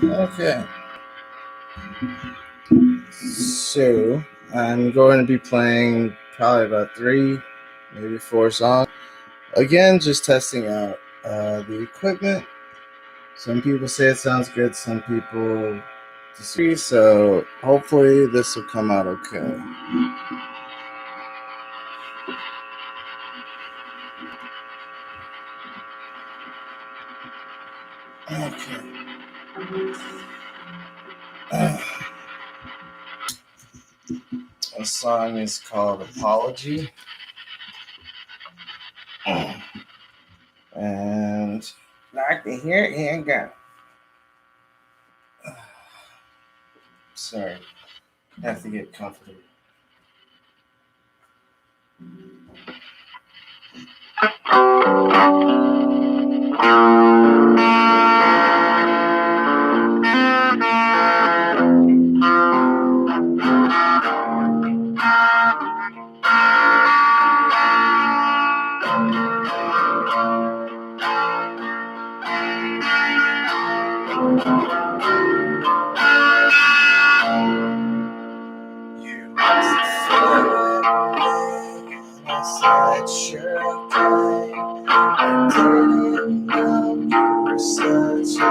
Okay. So I'm going to be playing probably about 3, maybe 4 songs. Again, just testing out the equipment. Some people say it sounds good, some people disagree, so hopefully this will come out okay. Okay. The song is called Apology. And like to hear it, here go. Sorry, I have to get comfortable. You must I said sure okay. I didn't know you were such a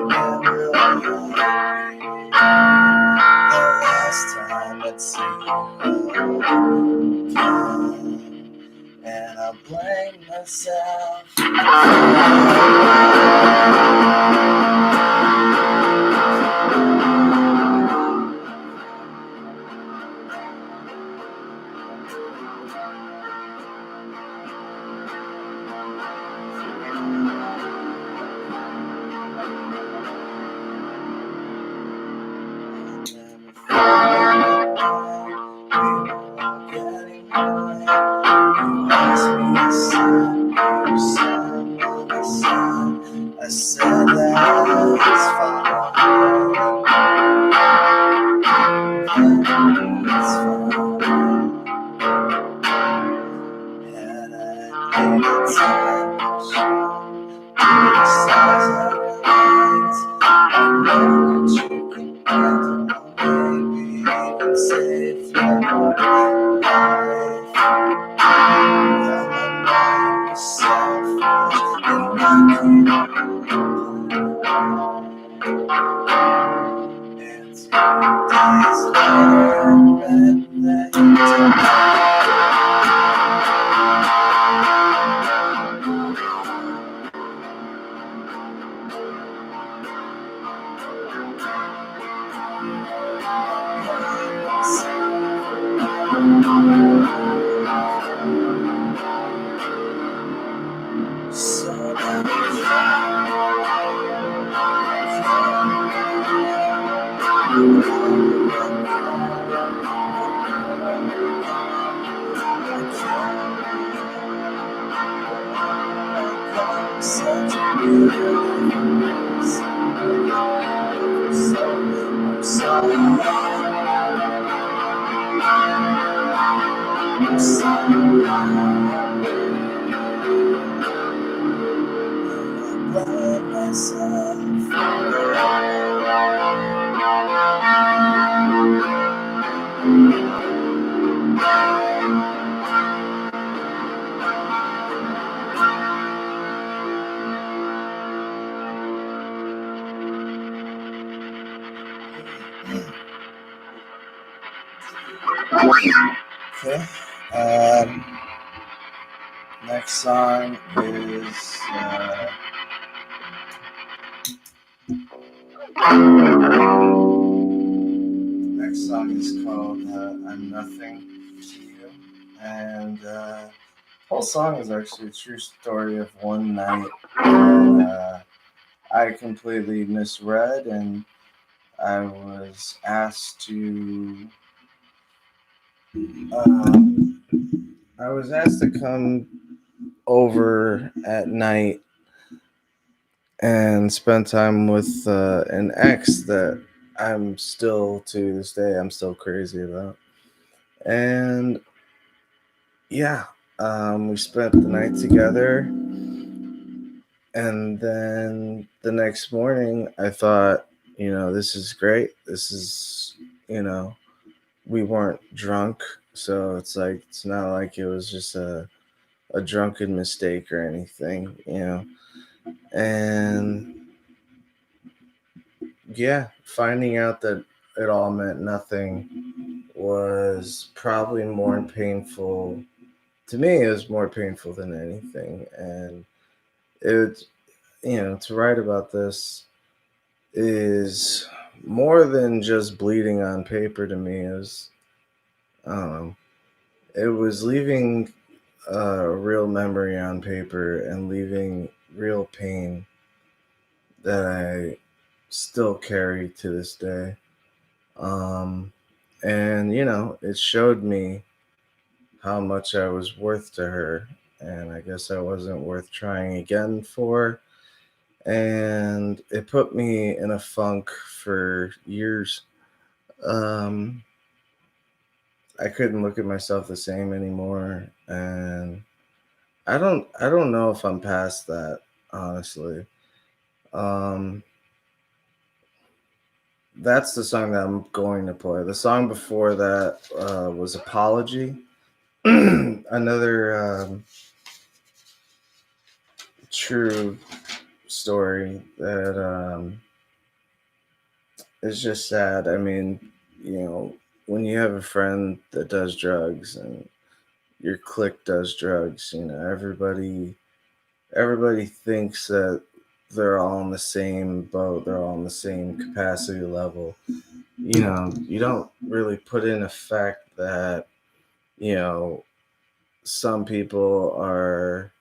never the last time I'd seen you again, and I blame myself. I said that's fine. It's fine. And I need touch. Size of your lines. I know that you can handle. Maybe even save your life. I'm not myself. And I Okay. Next song is called "I'm Nothing to You," and the whole song is actually a true story of one night when I completely misread, and I was asked to. I was asked to come over at night and spend time with an ex that I'm still to this day I'm still crazy about. And yeah, we spent the night together, And then the next morning, I thought, this is great. This is, you know, we weren't drunk. So it's like, it's not like it was just a drunken mistake or anything. And yeah, finding out that it all meant nothing was probably more painful. To me, it was more painful than anything. And it, to write about this is more than just bleeding on paper to me. I don't know, it was leaving a real memory on paper and leaving real pain that I still carry to this day. Um, and, it showed me how much I was worth to her. And I guess I wasn't worth trying again for. And it put me in a funk for years. Um, I couldn't look at myself the same anymore. And I don't know if I'm past that, honestly. Um, that's the song that I'm going to play. The song before that was Apology. Another true story that is just sad. I mean, when you have a friend that does drugs and your clique does drugs, everybody thinks that they're all in the same boat, they're all in the same capacity level. You don't really put in effect that, you know, some people are,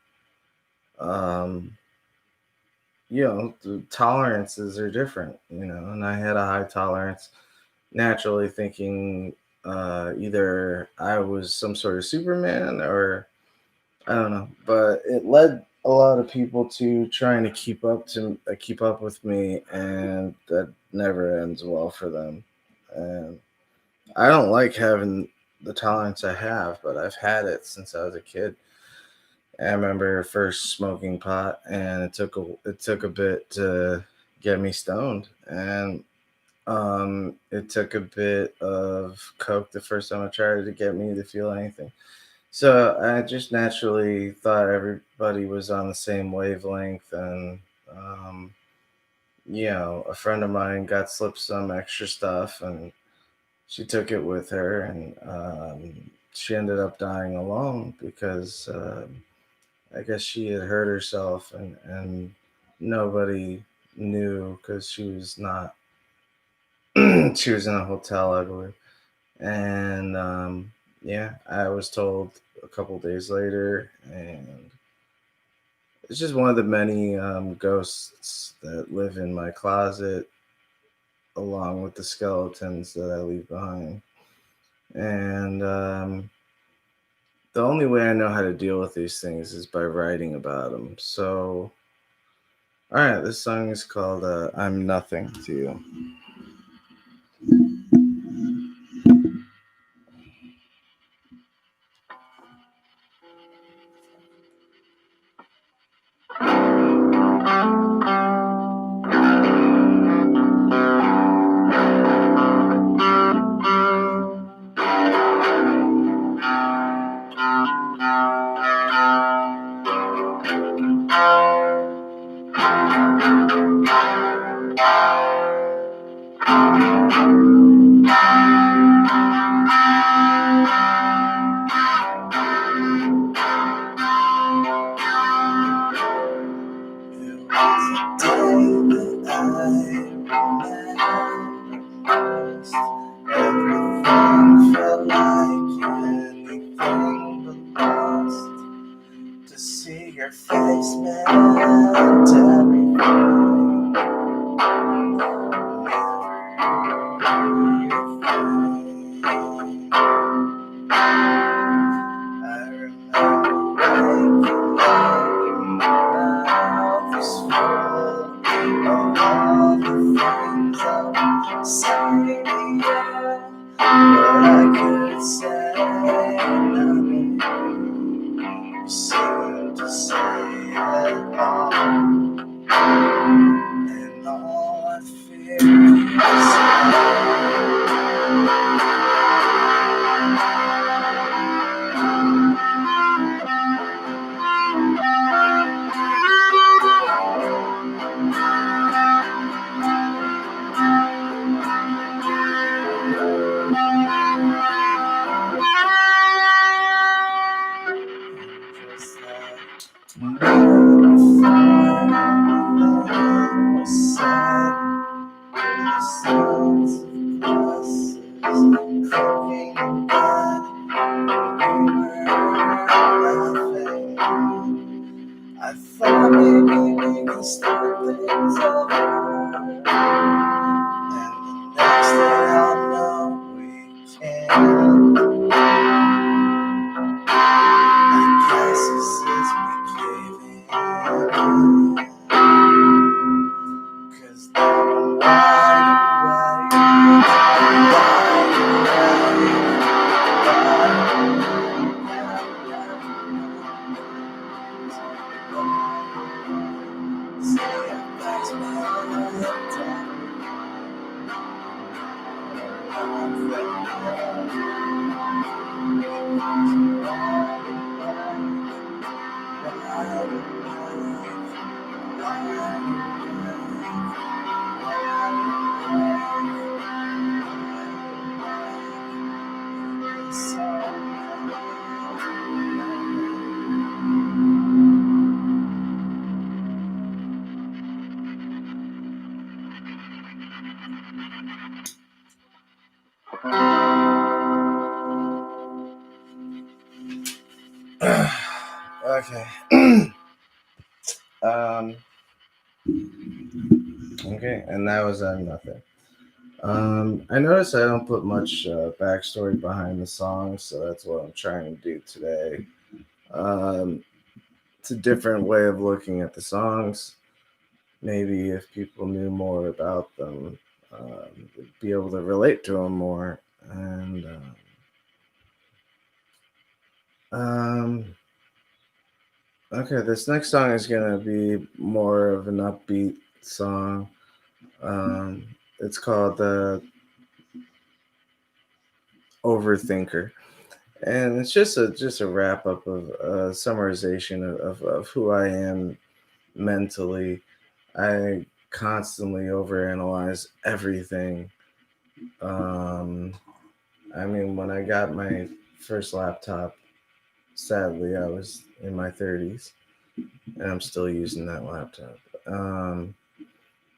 um, the tolerances are different, and I had a high tolerance naturally, thinking either I was some sort of Superman or I don't know, but it led a lot of people to trying to keep up with me, and that never ends well for them. And I don't like having the tolerance I have, but I've had it since I was a kid. I remember first smoking pot, and it took a bit to get me stoned, and it took a bit of coke the first time I tried to get me to feel anything. So I just naturally thought everybody was on the same wavelength, and um, a friend of mine got slipped some extra stuff, and she took it with her, and she ended up dying alone because I guess she had hurt herself, and nobody knew because she was not. She was in a hotel, I believe, and yeah, I was told a couple days later, and it's just one of the many ghosts that live in my closet, along with the skeletons that I leave behind. And the only way I know how to deal with these things is by writing about them. So, all right, this song is called "I'm Nothing to You." Everything felt like anything but lost. To see your face meant everything. I remember waking up and my mouth was full of all the things I would say to you, but I could say nothing. You seemed to say it all. I thought maybe we could start things over, and the next thing I'll know we can't. I guess this is me caving in, 'cause now I'm wide Okay. Okay, and that was nothing. I noticed I don't put much backstory behind the song, so that's what I'm trying to do today. It's a different way of looking at the songs. Maybe if people knew more about them, they'd be able to relate to them more. And okay, this next song is gonna be more of an upbeat song. It's called Overthinker, and it's just a wrap up of a summarization of who I am mentally. I constantly overanalyze everything. I mean, when I got my first laptop, sadly, I was in my 30s, and I'm still using that laptop.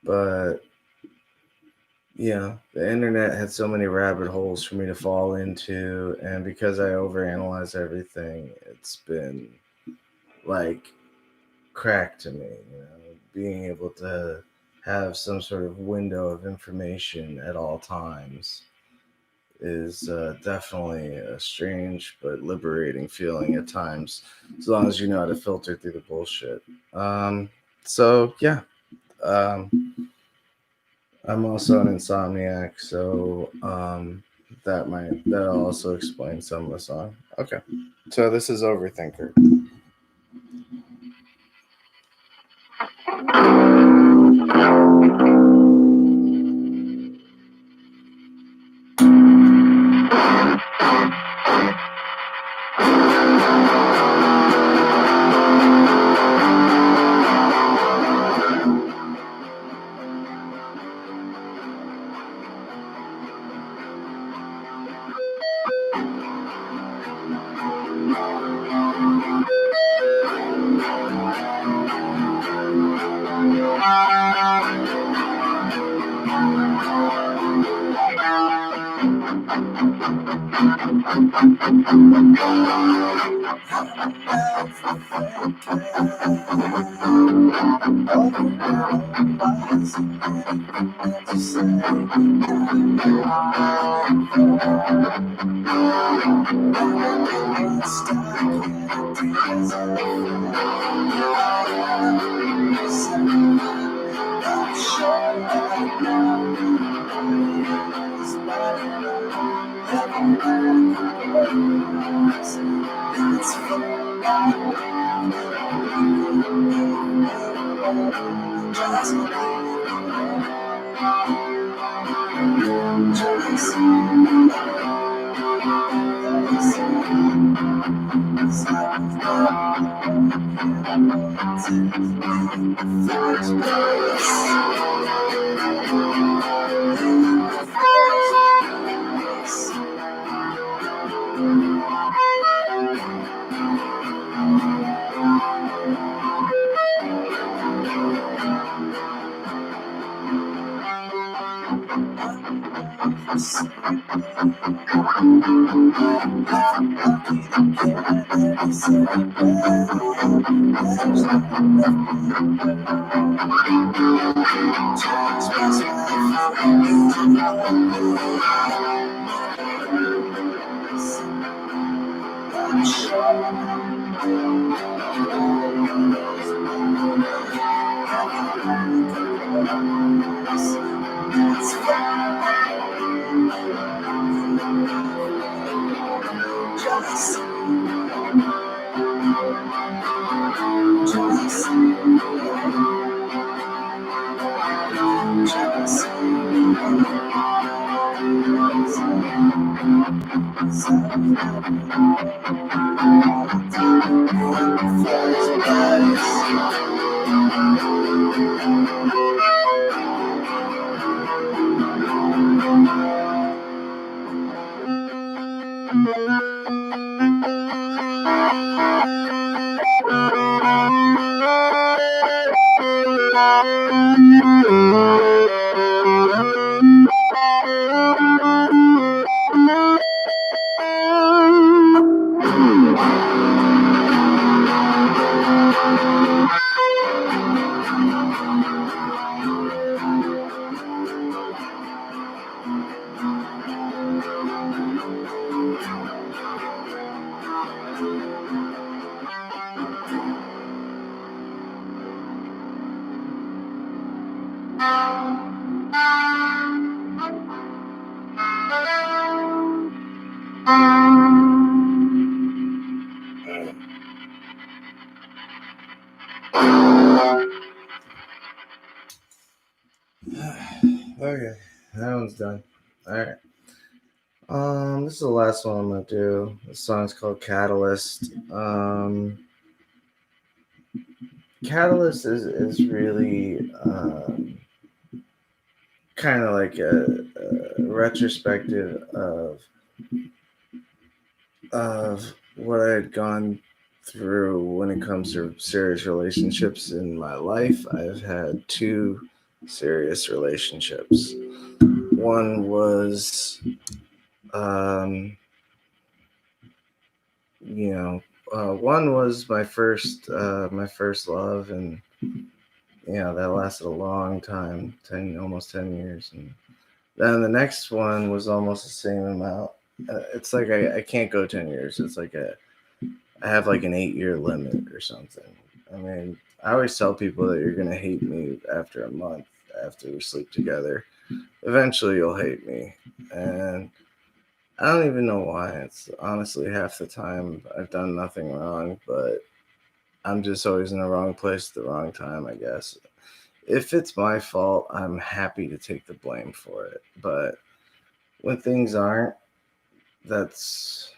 But yeah, the internet had so many rabbit holes for me to fall into, and because I overanalyze everything, it's been like crack to me. Being able to have some sort of window of information at all times is definitely a strange but liberating feeling at times, as long as you know how to filter through the bullshit. So yeah, I'm also an insomniac, so that'll also explain some of the song. Okay, so this is Overthinker. Okay, that one's done. All right. This is the last one I'm gonna do. The song's called Catalyst. Catalyst is really kind of like a retrospective of what I had gone through when it comes to serious relationships in my life. I've had 2 serious relationships. One was, one was my first love, and that lasted a long time, almost 10 years, and then the next one was almost the same amount. It's like I can't go 10 years. It's like I have like an 8-year limit or something. I mean, I always tell people that you're going to hate me after a month after we sleep together. Eventually you'll hate me. And I don't even know why. It's honestly half the time I've done nothing wrong, but I'm just always in the wrong place at the wrong time, I guess. If it's my fault, I'm happy to take the blame for it. But when things aren't, that's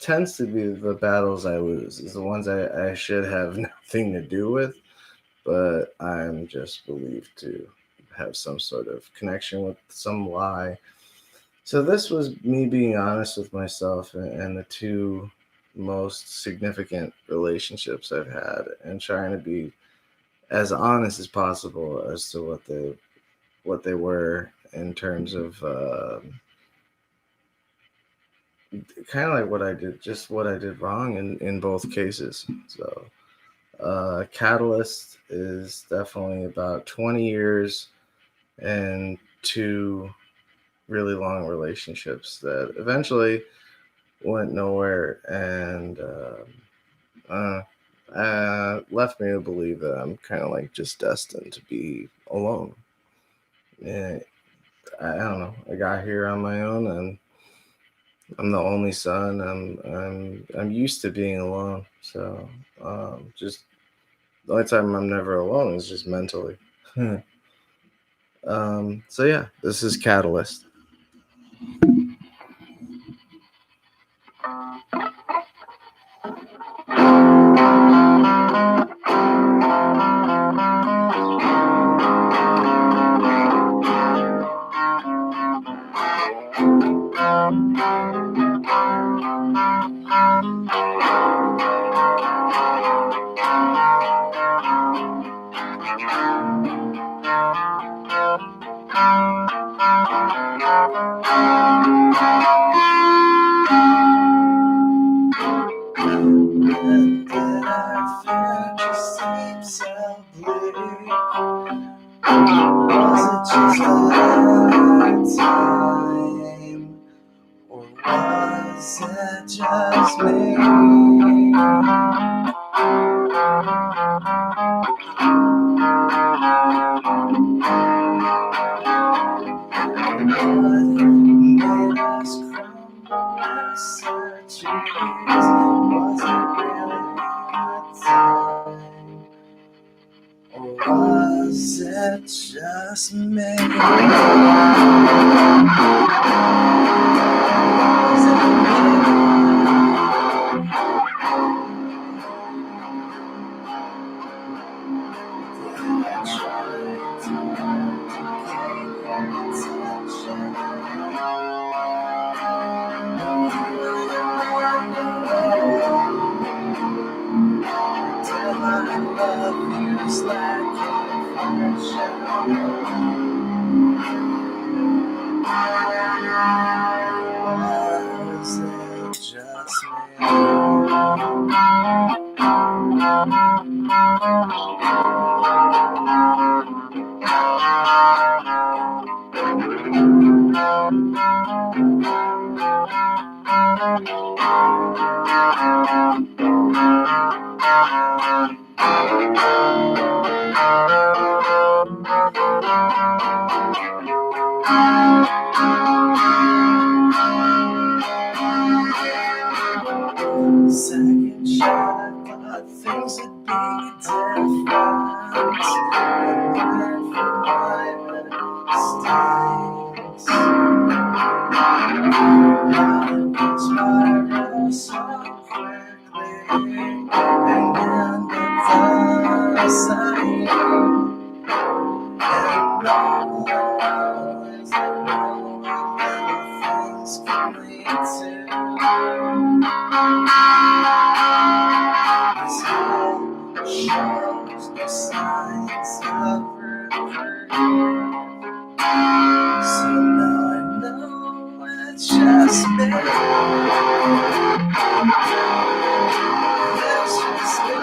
tends to be the battles I lose, is the ones I should have nothing to do with, but I'm just believed to have some sort of connection with some lie. So this was me being honest with myself and the 2 most significant relationships I've had, and trying to be as honest as possible as to what they were in terms of kind of like what I did wrong in both cases. So Catalyst is definitely about 20 years and 2 really long relationships that eventually went nowhere, and left me to believe that I'm kind of like just destined to be alone. And I don't know. I got here on my own, and I'm the only son. I'm used to being alone. So just the only time I'm never alone is just mentally. So yeah, this is Catalyst. that just me? Second shot, I thought things would be different. And learn from my mistakes. How it can spiral so quickly and end up the same. And all I know is that no little things can lead to. This whole shows no signs of reprieve. So now I know it's just me. It's just me.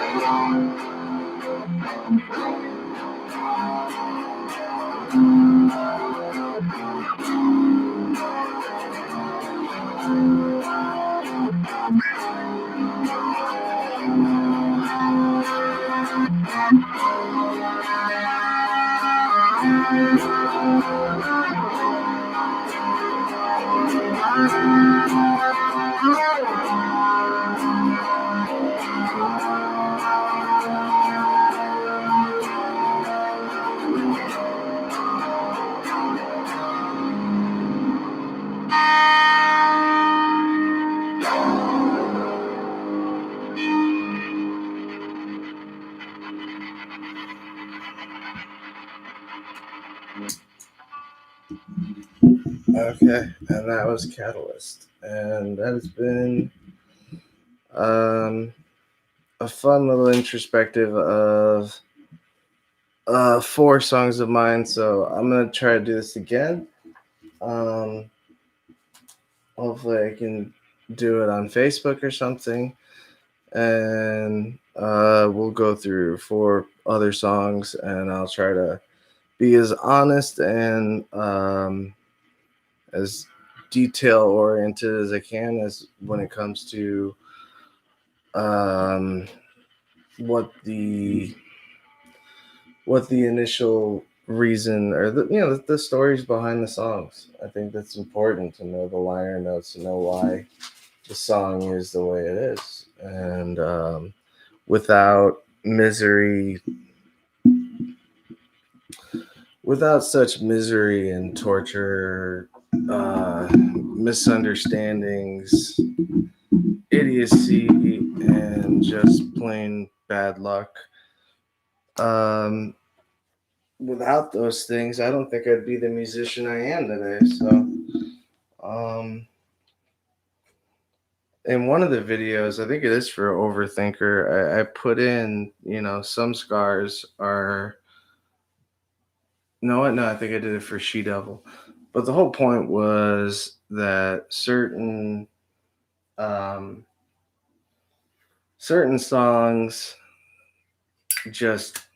Okay, and that was Catalyst, and that has been a fun little introspective of 4 songs of mine. So I'm gonna try to do this again. Hopefully I can do it on Facebook or something, and we'll go through 4 other songs, and I'll try to be as honest and as detail oriented as I can as when it comes to what the initial reason or the stories behind the songs. I think that's important to know the liner notes, to know why the song is the way it is, and without misery, without such misery and torture, misunderstandings, idiocy, and just plain bad luck. Without those things, I don't think I'd be the musician I am today. So, in one of the videos, I think it is for Overthinker, I put in, some scars are. No, I think I did it for She Devil. But the whole point was that certain songs just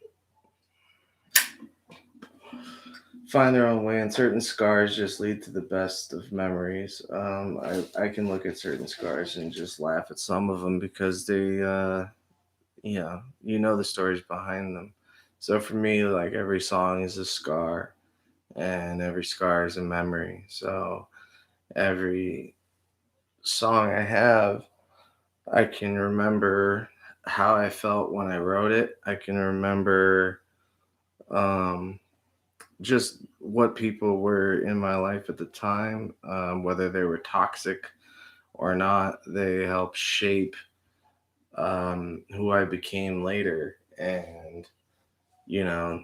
find their own way, and certain scars just lead to the best of memories. I can look at certain scars and just laugh at some of them because they, the stories behind them. So for me, like every song is a scar, and every scar is a memory. So every song I have, I can remember how I felt when I wrote it. I can remember just what people were in my life at the time, whether they were toxic or not, they helped shape who I became later. And, you know,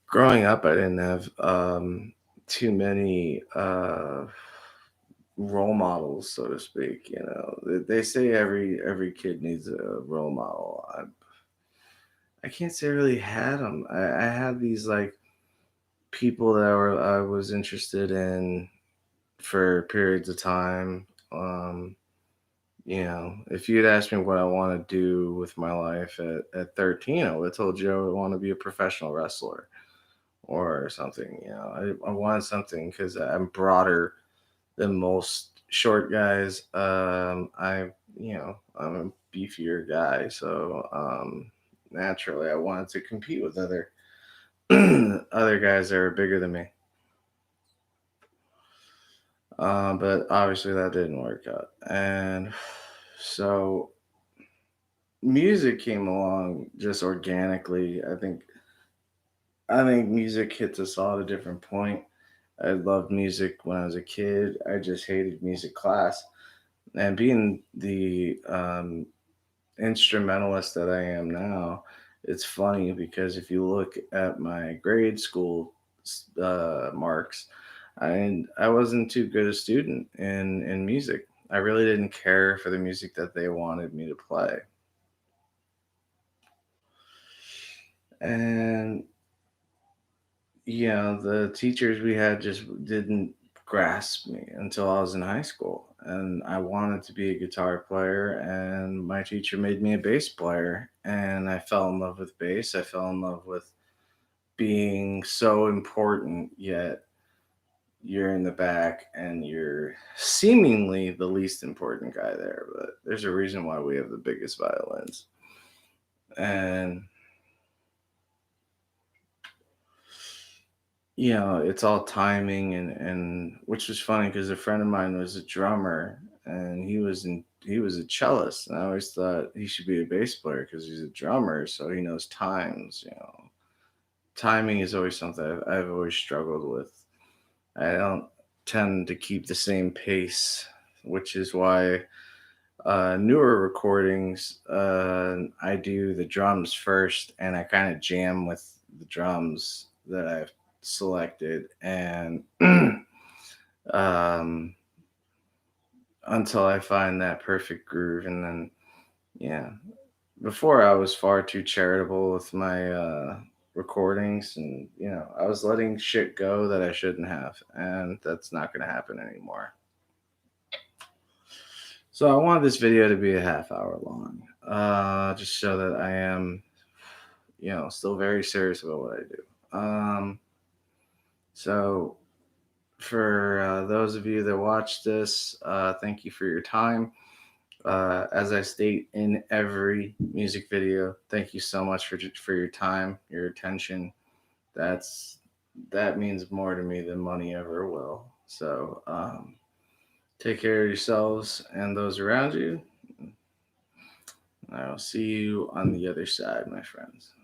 growing up, I didn't have too many role models, so to speak. They say every kid needs a role model. I can't say I really had them. I had these like people that I was interested in for periods of time. If you'd asked me what I want to do with my life at 13, I would have told you I would want to be a professional wrestler or something. I wanted something because I'm broader than most short guys. I'm a beefier guy, so naturally, I wanted to compete with other other guys that are bigger than me. But obviously, that didn't work out, and so music came along just organically. I think music hits us all at a different point. I loved music when I was a kid. I just hated music class. And being the instrumentalist that I am now, it's funny because if you look at my grade school marks, I wasn't too good a student in music. I really didn't care for the music that they wanted me to play. And the teachers we had just didn't grasp me until I was in high school. And I wanted to be a guitar player, and my teacher made me a bass player. And I fell in love with bass. I fell in love with being so important, yet you're in the back and you're seemingly the least important guy there. But there's a reason why we have the biggest violins. And it's all timing, and which was funny because a friend of mine was a drummer and he was a cellist, and I always thought he should be a bass player because he's a drummer, so he knows times. Timing is always something I've always struggled with. I don't tend to keep the same pace, which is why newer recordings, I do the drums first, and I kind of jam with the drums that I've selected, and um, until I find that perfect groove, and then yeah. Before I was far too charitable with my recordings, and I was letting shit go that I shouldn't have, and that's not going to happen anymore. So I wanted this video to be a half hour long, just so that I am, still very serious about what I do. So for those of you that watch this, thank you for your time. As I state in every music video, thank you so much for your time, your attention. That means more to me than money ever will. So take care of yourselves and those around you. I'll see you on the other side, my friends.